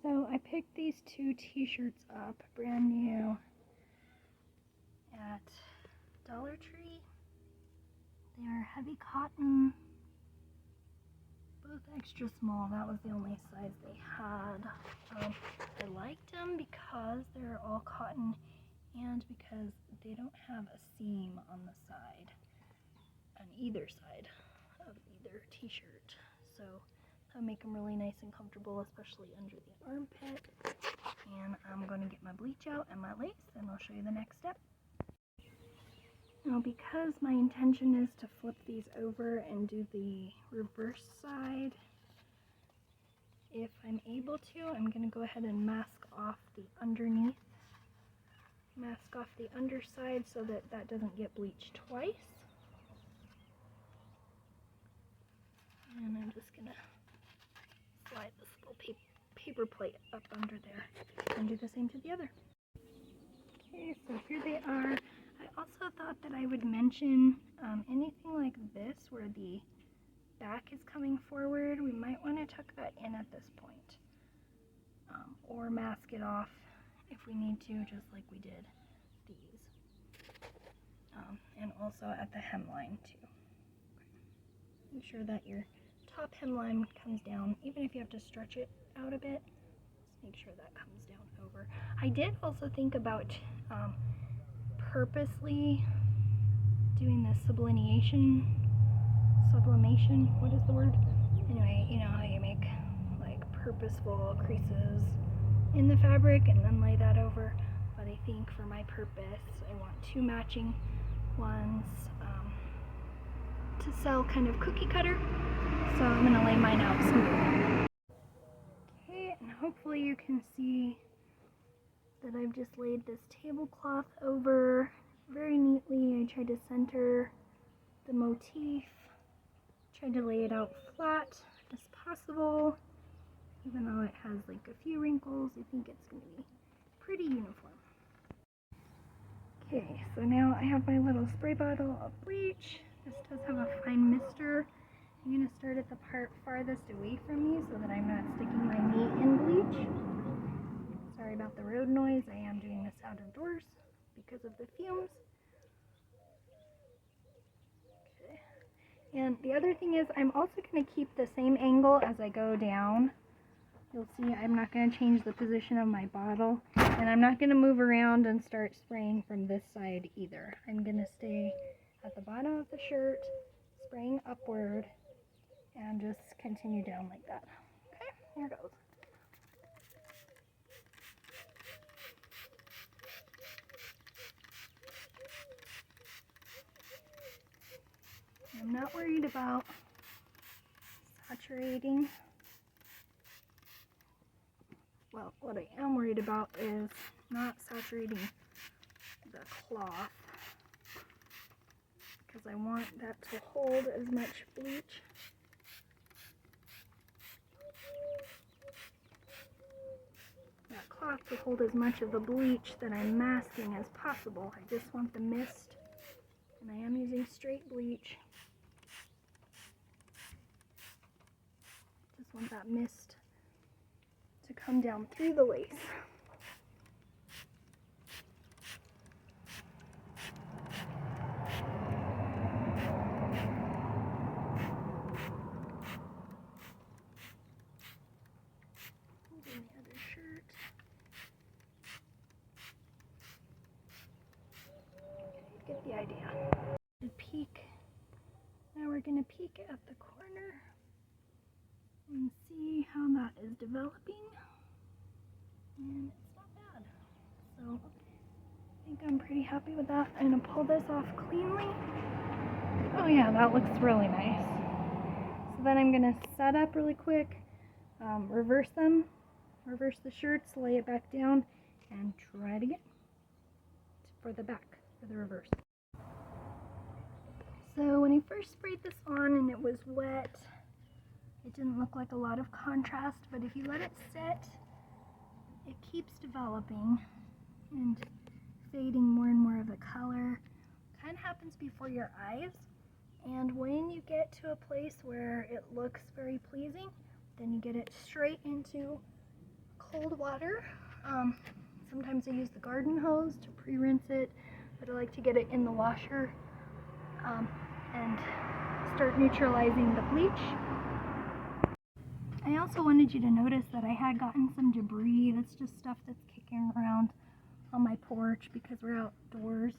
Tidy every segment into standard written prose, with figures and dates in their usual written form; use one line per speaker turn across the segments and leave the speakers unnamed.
So I picked these two t-shirts up, brand new, at Dollar Tree. They are heavy cotton, both extra small. That was the only size they had. I liked them because they're all cotton and because they don't have a seam on the side, on either side of either t-shirt. So that'll make them really nice and comfortable, especially under the armpit. And I'm going to get my bleach out and my lace, and I'll show you the next step. Now, because my intention is to flip these over and do the reverse side, if I'm able to, I'm going to go ahead and mask off the underneath. Mask off the underside so that that doesn't get bleached twice. And I'm just going to slide this little paper plate up under there and do the same to the other. Okay, so here they are. I also thought that I would mention anything like this where the back is coming forward, we might want to tuck that in at this point, or mask it off if we need to, just like we did these, and also at the hemline too. Make sure that your top hemline comes down, even if you have to stretch it out a bit, just make sure that comes down over. I did also think about purposely doing the sublimation, what is the word? Anyway, you know how you make like purposeful creases in the fabric and then lay that over, but I think for my purpose I want two matching ones to sell, kind of cookie cutter, so I'm going to lay mine out smooth. Okay, and hopefully you can see that I've just laid this tablecloth over very neatly. I tried to center the motif, tried to lay it out flat as possible, even though it has like a few wrinkles. I think it's going to be pretty uniform. Okay, so now I have my little spray bottle of bleach. This does have a fine mister. I'm going to start at the part farthest away from me so that I'm not sticking my knee in bleach. Sorry about the road noise. I am doing this out of doors because of the fumes. Okay. And the other thing is I'm also going to keep the same angle as I go down. You'll see I'm not going to change the position of my bottle, and I'm not going to move around and start spraying from this side either. I'm going to stay at the bottom of the shirt, spraying upward, and just continue down like that. Okay, here goes. I'm not worried about saturating. Well, what I am worried about is not saturating the cloth, because I want that to hold as much bleach to hold as much of the bleach that I'm masking as possible. I just want the mist, and I am using straight bleach. Just want that mist to come down through the lace. Using the other shirt. Get the idea. The peek. Now we're going to peek at the corner and see how that is developing. And it's not bad. So I think I'm pretty happy with that. I'm going to pull this off cleanly. Oh yeah, that looks really nice. So then I'm going to set up really quick, reverse the shirts, lay it back down, and try it again for the back, for the reverse. So when I first sprayed this on and it was wet, it didn't look like a lot of contrast, but if you let it sit, it keeps developing and fading more and more of the color. Kind of happens before your eyes, and when you get to a place where it looks very pleasing, then you get it straight into cold water. Sometimes I use the garden hose to pre-rinse it, but I like to get it in the washer and start neutralizing the bleach. I also wanted you to notice that I had gotten some debris. That's just stuff that's kicking around on my porch because we're outdoors.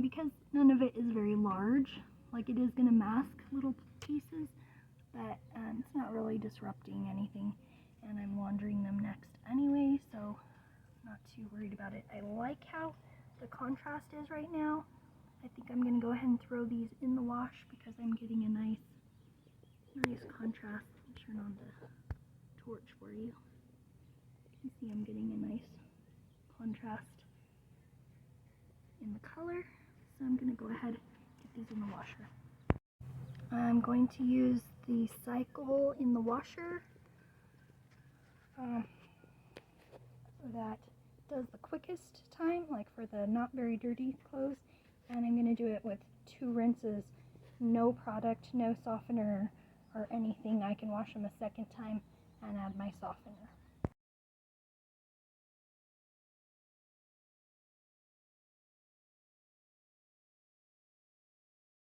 Because none of it is very large, like it is going to mask little pieces, but it's not really disrupting anything, and I'm laundering them next anyway, so I'm not too worried about it. I like how the contrast is right now. I think I'm going to go ahead and throw these in the wash because I'm getting a nice contrast. Let me turn on the torch for you. You can see I'm getting a nice contrast in the color, so I'm going to go ahead and get these in the washer. I'm going to use the cycle in the washer so that it does the quickest time, like for the not very dirty clothes, and I'm going to do it with 2 rinses, no product, no softener or anything. I can wash them a second time and add my softener.